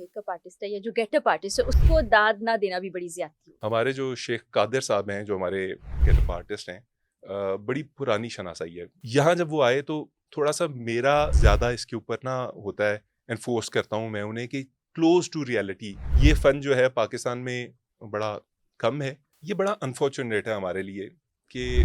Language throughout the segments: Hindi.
मेकअप आर्टिस्ट है या जो गेटअप आर्टिस्ट है उसको दाद ना देना भी बड़ी ज्यादती है। हमारे जो शेख कादिर साहब हैं, जो हमारे गेटअप आर्टिस्ट हैं, बड़ी पुरानी शनासाई है। यहाँ जब वो आए तो थोड़ा सा मेरा ज़्यादा इसके ऊपर ना होता है, एनफोर्स करता हूँ मैं उन्हें कि क्लोज टू रियलिटी। ये फ़न जो है पाकिस्तान में बड़ा कम है। ये बड़ा अनफॉर्चुनेट है हमारे लिए कि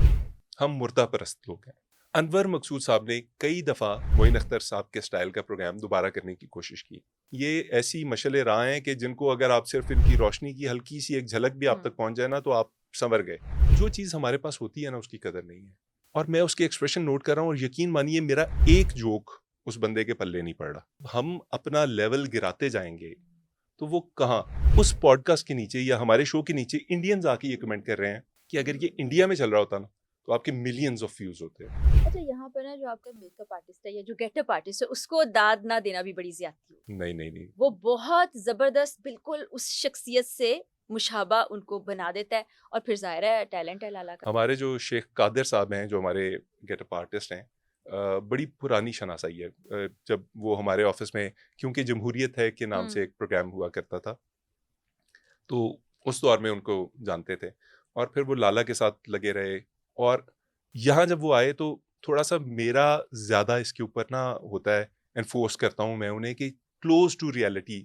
हम मुर्दा परस्त लोग हैं। अनवर मकसूद साहब ने कई दफ़ा मोइन अख्तर साहब के स्टाइल का प्रोग्राम दोबारा करने की कोशिश की। ये ऐसी मशले राह हैं कि जिनको अगर आप सिर्फ इनकी रोशनी की हल्की सी एक झलक भी आप तक पहुंच जाए ना तो आप संवर गए। जो चीज़ हमारे पास होती है ना उसकी कदर नहीं है। और मैं उसके एक्सप्रेशन नोट कर रहा हूँ और यकीन मानिए मेरा एक जोक उस बंदे के पल्ले नहीं पड़ रहा। हम अपना लेवल गिराते जाएंगे तो वो कहाँ, उस पॉडकास्ट के नीचे या हमारे शो के नीचे इंडियंस आके ये कमेंट कर रहे हैं कि अगर ये इंडिया में चल रहा होता ना तो आपके मिलियंस ऑफ व्यूज होते हैं। अच्छा, यहाँ पर ना जो आपका मेकअप आर्टिस्ट है या जो गेटअप आर्टिस्ट है उसको दाद ना देना भी बड़ी ज्यादती है। नहीं नहीं नहीं। वो बहुत जबरदस्त बिल्कुल उस शख्सियत से मुशाबा उनको बना देता है और फिर जाहिर है टैलेंट है लाला का। हमारे जो शेख कादिर साहब हैं, जो हमारे गेटअप आर्टिस्ट हैं, बड़ी पुरानी शनासाई है। जब वो हमारे ऑफिस में, क्योंकि जमहूरियत है के नाम से एक प्रोग्राम हुआ करता था, तो उस दौर में उनको जानते थे और फिर वो लाला के साथ लगे रहे। और यहाँ जब वो आए तो थोड़ा सा मेरा ज़्यादा इसके ऊपर ना होता है, एनफोर्स करता हूँ मैं उन्हें कि क्लोज टू रियलिटी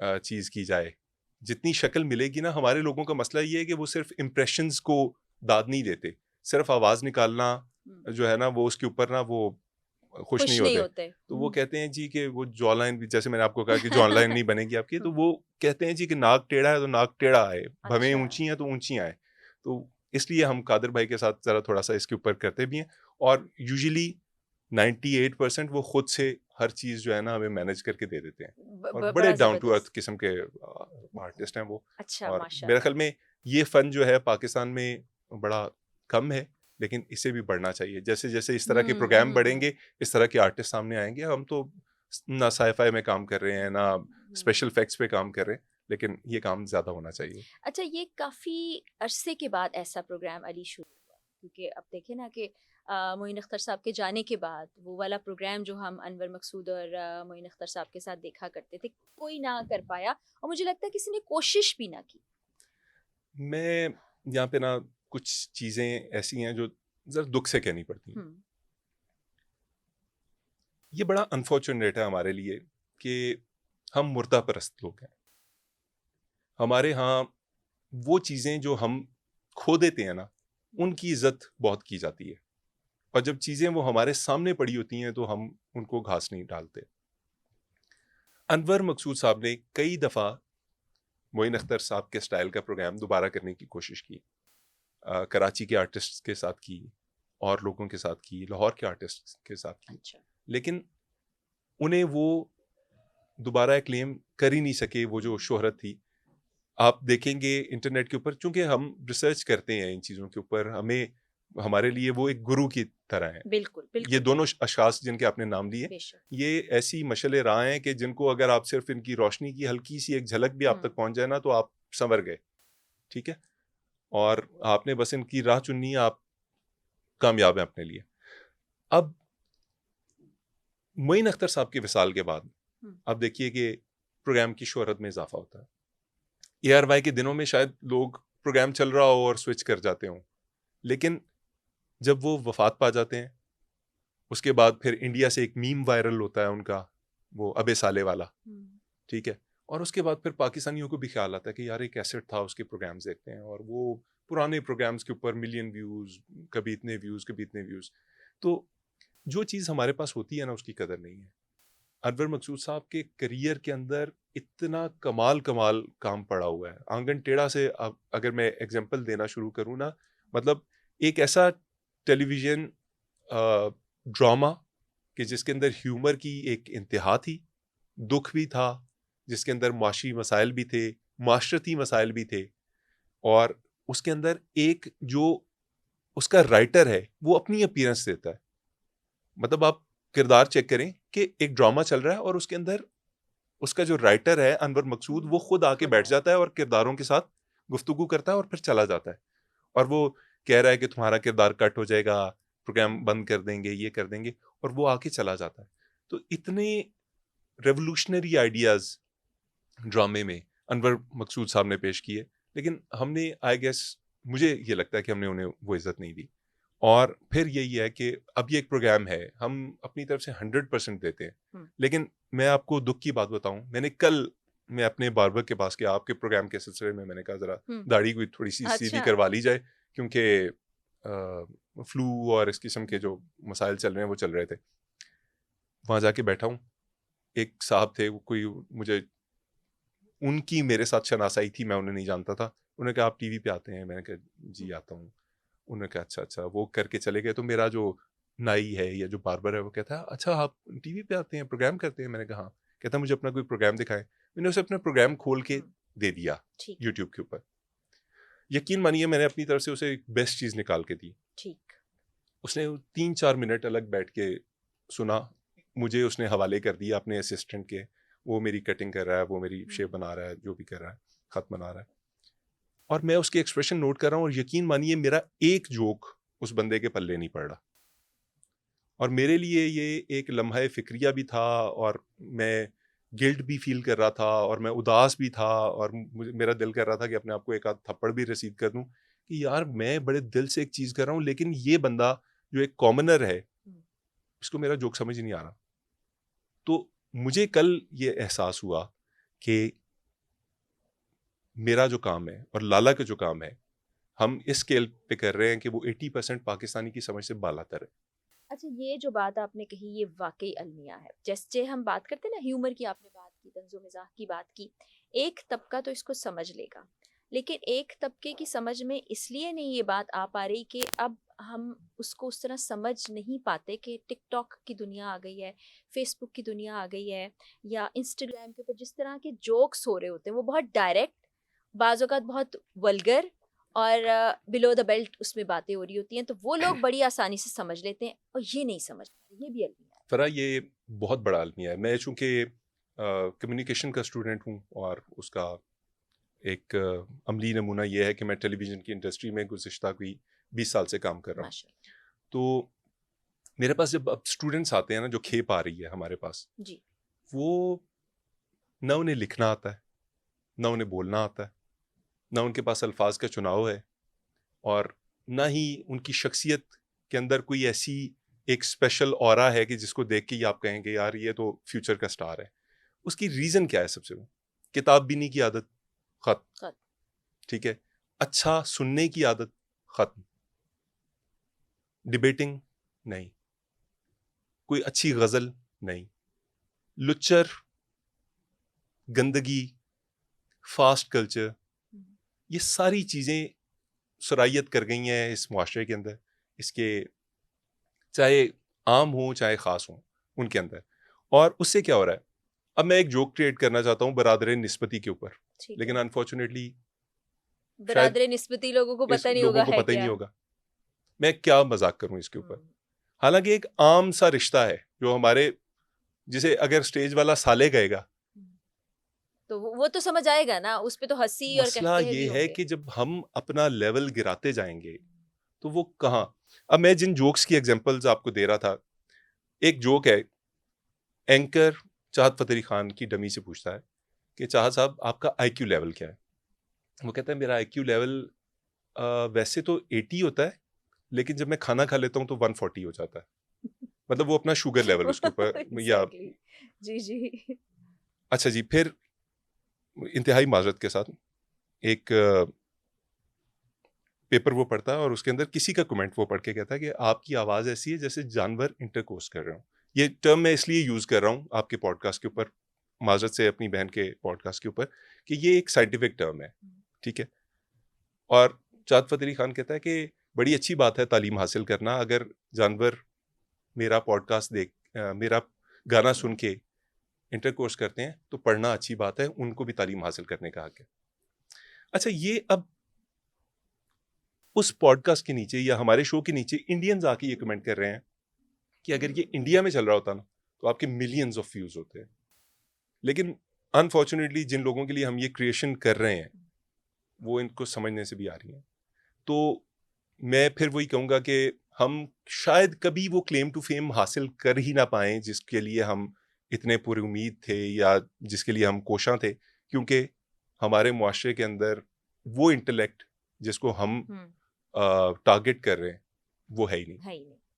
चीज़ की जाए। जितनी शक्ल मिलेगी ना, हमारे लोगों का मसला ये है कि वो सिर्फ इम्प्रेशंस को दाद नहीं देते, सिर्फ आवाज़ निकालना जो है ना वो उसके ऊपर ना वो खुश नहीं खुश नहीं होते। होते। तो वो कहते हैं जी कि वो जॉ लाइन भी, जैसे मैंने आपको कहा कि जॉ लाइन नहीं बनेगी आपकी, तो वो कहते हैं जी कि नाक टेढ़ा है तो नाक टेढ़ा आए, भवें अच्छा। ऊंची हैं तो ऊंची आए। तो इसलिए हम कादिर भाई के साथ ज़रा थोड़ा सा इसके ऊपर करते भी हैं। और यूजुअली 98% वो खुद से हर चीज़ जो है ना हमें मैनेज करके दे देते हैं और बड़े बड़ा डाउन टू अर्थ जबरदस्त। किस्म के आर्टिस्ट हैं वो। अच्छा, और मेरे माशाल्लाह। ख्याल में ये फ़न जो है पाकिस्तान में बड़ा कम है, लेकिन इसे भी बढ़ना चाहिए। जैसे जैसे इस तरह के प्रोग्राम बढ़ेंगे, इस तरह के आर्टिस्ट सामने आएंगे। हम तो ना साईफाई में काम कर रहे हैं, ना स्पेशल इफेक्ट्स पे काम कर रहे हैं, लेकिन ये काम ज़्यादा होना चाहिए। अच्छा, ये काफ़ी अरसे के बाद ऐसा प्रोग्राम अली शुरू हुआ, क्योंकि अब देखें ना कि मोइन अख्तर साहब के जाने के बाद वो वाला प्रोग्राम जो हम अनवर मकसूद और मोइन अख्तर साहब के साथ देखा करते थे, कोई ना कर पाया और मुझे लगता है किसी ने कोशिश भी ना की। मैं यहाँ पे ना कुछ चीज़ें ऐसी हैं जो ज़रा दुख से कहनी पड़ती हैं। हुँ। ये बड़ा अनफॉर्चुनेट है हमारे लिए कि हम मुर्दा परस्त लोग हैं। हमारे यहाँ वो चीज़ें जो हम खो देते हैं ना, उनकी इज्जत बहुत की जाती है। और जब चीज़ें वो हमारे सामने पड़ी होती हैं तो हम उनको घास नहीं डालते। अनवर मकसूद साहब ने कई दफ़ा मोइन अख्तर साहब के स्टाइल का प्रोग्राम दोबारा करने की कोशिश की। कराची के आर्टिस्ट के साथ की, और लोगों के साथ की, लाहौर के आर्टिस्ट के साथ की। अच्छा। लेकिन उन्हें वो दोबारा क्लेम कर ही नहीं सके, वो जो शोहरत थी। आप देखेंगे इंटरनेट के ऊपर, चूंकि हम रिसर्च करते हैं इन चीज़ों के ऊपर, हमें हमारे लिए वो एक गुरु की तरह है। बिल्कुल, ये बिल्कुल। दोनों अशखास जिनके आपने नाम लिए, बेशक। ये ऐसी मशले राह हैं कि जिनको अगर आप सिर्फ इनकी रोशनी की हल्की सी एक झलक भी आप तक पहुंच जाए ना तो आप संवर गए। ठीक है। और आपने बस इनकी राह चुननी है, आप कामयाब हैं अपने लिए। अब मोइन अख्तर साहब की विसाल के बाद हुँ। आप देखिए कि प्रोग्राम की शोहरत में इजाफा होता है। ARY के दिनों में शायद लोग प्रोग्राम चल रहा हो और स्विच कर जाते हों, लेकिन जब वो वफात पा जाते हैं उसके बाद फिर इंडिया से एक मीम वायरल होता है उनका, वो अबे साले वाला। हुँ। ठीक है। और उसके बाद फिर पाकिस्तानियों को भी ख्याल आता है कि यार एक कैसेट था, उसके प्रोग्राम्स देखते हैं, और वो पुराने प्रोग्राम्स के ऊपर मिलियन व्यूज़, कभी इतने व्यूज़, कभी इतने व्यूज़। तो जो चीज़ हमारे पास होती है ना उसकी कदर नहीं है। अनवर मकसूद साहब के करियर के अंदर इतना कमाल कमाल काम पड़ा हुआ है। आंगन टेढ़ा से अब अगर मैं एग्जांपल देना शुरू करूँ ना, मतलब एक ऐसा टेलीविज़न ड्रामा कि जिसके अंदर ह्यूमर की एक इंतहा थी, दुख भी था, जिसके अंदर मुआशी मसाइल भी थे, माशरती मसाइल भी थे, और उसके अंदर एक जो उसका राइटर है वो अपनी अपीयरेंस देता है। मतलब आप किरदार चेक करें कि एक ड्रामा चल रहा है और उसके अंदर उसका जो राइटर है अनवर मकसूद, वो खुद आके बैठ जाता है और किरदारों के साथ गुफ्तगू करता है और फिर चला जाता है। और वो कह रहा है कि तुम्हारा किरदार कट हो जाएगा, प्रोग्राम बंद कर देंगे, ये कर देंगे, और वो आके चला जाता है। तो इतने रेवोल्यूशनरी आइडियाज ड्रामे में अनवर मकसूद साहब ने पेश किए, लेकिन हमने आई गेस मुझे ये लगता है कि हमने उन्हें वो इज़्ज़त नहीं दी। और फिर यही है कि अब ये एक प्रोग्राम है, हम अपनी तरफ से 100% देते हैं। हुँ। लेकिन मैं आपको दुःख की बात बताऊँ, मैं अपने बार्बर के पास गया आपके प्रोग्राम के सिलसिले में, मैंने कहा ज़रा हुँ। दाढ़ी कोई थोड़ी-सी सीधी अच्छा। करवा ली जाए, क्योंकि फ्लू और इस किस्म के जो मसाइल चल रहे हैं वो चल रहे थे। वहाँ जाके बैठा हूँ, एक साहब थे, वो कोई मुझे उनकी मेरे साथ शनासाई थी, मैं उन्हें नहीं जानता था। उन्होंने कहा आप टीवी पे आते हैं? मैंने कहा जी आता हूँ। उन्होंने कहा अच्छा, अच्छा, वो करके चले गए। तो मेरा जो नाई है या जो बार्बर है वो कहता है अच्छा आप टीवी पे आते हैं, प्रोग्राम करते हैं? मैंने कहा हाँ। कहता मुझे अपना कोई प्रोग्राम दिखाएँ। मैंने उसे अपना प्रोग्राम खोल के हुँ। दे दिया ठीक, यूट्यूब के ऊपर। यकीन मानिए मैंने अपनी तरफ से उसे एक बेस्ट चीज़ निकाल के दी। ठीक। उसने 3-4 मिनट अलग बैठ के सुना। मुझे उसने हवाले कर दिया अपने असिस्टेंट के। वो मेरी कटिंग कर रहा है, वो मेरी हुँ। शेव बना रहा है, जो भी कर रहा है, खत बना रहा है। और मैं उसके एक्सप्रेशन नोट कर रहा हूँ और यकीन मानिए मेरा एक जोक उस बंदे के पल्ले नहीं पड़ रहा। और मेरे लिए ये एक लम्हा फ़िक्रिया भी था और मैं गिल्ट भी फ़ील कर रहा था और मैं उदास भी था और मुझे मेरा दिल कर रहा था कि अपने आप को एक आध थप्पड़ भी रसीद कर दूँ कि यार मैं बड़े दिल से एक चीज़ कर रहा हूँ, लेकिन ये बंदा जो एक कॉमनर है, हुँ। इसको मेरा जोक समझ ही नहीं आ रहा। तो मुझे कल ये एहसास हुआ कि मेरा जो काम है और लाला का जो काम है, हम इस स्केल पे कर रहे हैं कि वो 80% पाकिस्तानी की समझ से बालातर है। अच्छा, ये जो बात आपने कही ये वाक़ई अलमिया है। जैसे हम बात करते हैं ना ह्यूमर की, आपने बात की, तंज़ो-मज़ाक की बात की। एक तबका तो इसको समझ लेगा, लेकिन एक तबके की समझ में इसलिए नहीं ये बात आ पा रही कि अब हम उसको उस तरह समझ नहीं पाते कि टिकटॉक की दुनिया आ गई है, फ़ेसबुक की दुनिया आ गई है, या इंस्टाग्राम के ऊपर जिस तरह के जोक्स हो रहे होते हैं वो बहुत डायरेक्ट, बाज़ औक़ात बहुत वल्गर और बिलो द बेल्ट उसमें बातें हो रही होती हैं, तो वो लोग बड़ी आसानी से समझ लेते हैं और ये नहीं समझ पाते, ये भी अलमिया है। फ़रा ये बहुत बड़ा अलमिया है। मैं चूँकि कम्युनिकेशन का स्टूडेंट हूँ और उसका एक अमली नमूना ये है कि मैं टेलीविज़न की इंडस्ट्री में गुज़िश्ता कोई 20 साल से काम कर रहा हूँ। माशाअल्लाह। तो मेरे पास जब अब स्टूडेंट्स आते हैं ना, जो खेप आ रही है हमारे पास, जी। वो ना उन्हें लिखना आता है, ना उन्हें बोलना आता है, ना उनके पास अल्फ़ाज़ का चुनाव है और ना ही उनकी शख्सियत के अंदर कोई ऐसी एक स्पेशल ऑरा है कि जिसको देख के ही आप कहेंगे यार ये तो फ्यूचर का स्टार है। उसकी रीज़न क्या है सबसे वो? किताब बीनी की आदत, ख़त्म, ख़त्म। ठीक है? अच्छा सुनने की आदत, ख़त्म। डिबेटिंग, नहीं। कोई अच्छी ग़ज़ल, नहीं। लुच्चर, गंदगी, फ़ास्ट कल्चर, हुँ। ये सारी चीज़ें सरायत कर गई हैं इस मुआशरे के अंदर। इसके चाहे आम हों, चाहे ख़ास हों, उनके अंदर। और उससे क्या हो रहा है? अब मैं एक जोक क्रिएट करना चाहता हूँ बरादरे निस्बती के ऊपर, ठीक लेकिन है। अनफॉर्चुनेटली शायद बरादरे निस्बती लोगों को इस पता नहीं लोगों होगा को है पता ही नहीं क्या? होगा। मैं क्या मज़ाक करूँ इसके ऊपर? हुँ। हालाँकि एक आम सा रिश्ता है, जो हमारे जिसे अगर स्टेज वाला साले गाएगा, हुँ। तो वो तो समझ आएगा ना, उस पे तो हँसी और मसला कहते भी ये है होंगे। कि जब हम अपना लेवल गिराते जाएँगे, तो वो कहाँ? अब मैं जिन जोक्स की एग्ज़ाम्पल्स आपको दे रहा था, एक जोक है, एंकर चाहत फ़तेह अली खान की डमी से पूछता है कि चाहत साहब आपका आईक्यू लेवल क्या है? वो कहता है मेरा आईक्यू लेवल वैसे तो 80 होता है, लेकिन जब मैं खाना खा लेता हूँ तो 140 हो जाता है। मतलब वो अपना शुगर लेवल उसके ऊपर या एग्ज़ैक्टली। जी, जी। अच्छा जी, फिर इंतहाई माज़रत के साथ एक पेपर वो पढ़ता है और उसके अंदर किसी का कमेंट वो पढ़ के कहता है कि आपकी आवाज़ ऐसी है जैसे जानवर इंटरकोर्स कर रहे हों। ये टर्म मैं इसलिए यूज़ कर रहा हूँ आपके पॉडकास्ट के ऊपर, माज़रत से अपनी बहन के पॉडकास्ट के ऊपर, कि ये एक साइंटिफिक टर्म है, हुँ। ठीक है? और चाँद फ़तेह अली खान कहता है कि बड़ी अच्छी बात है तालीम हासिल करना, अगर जानवर मेरा पॉडकास्ट मेरा गाना सुन के इंटरकोर्स करते हैं, तो पढ़ना अच्छी बात है, उनको भी तालीम हासिल करने का हक है। अच्छा ये अब उस पॉडकास्ट के नीचे या हमारे शो के नीचे इंडियंस आके ये कमेंट कर रहे हैं कि अगर ये इंडिया में चल रहा होता ना, तो आपके मिलियंस ऑफ व्यूज़ होते हैं। लेकिन अनफॉर्च्युनेटली जिन लोगों के लिए हम ये क्रिएशन कर रहे हैं, वो इनको समझने से भी आ रही हैं। तो मैं फिर वही कहूँगा कि हम शायद कभी वो क्लेम टू फेम हासिल कर ही ना पाएँ, जिसके लिए हम इतने पुरउम्मीद थे या जिसके लिए हम कोशां थे। क्योंकि हमारे मुआशरे के अंदर वो इंटेलेक्ट जिसको हम हम्म, टारगेट कर रहे हैं वो है ही नहीं। है ही नहीं।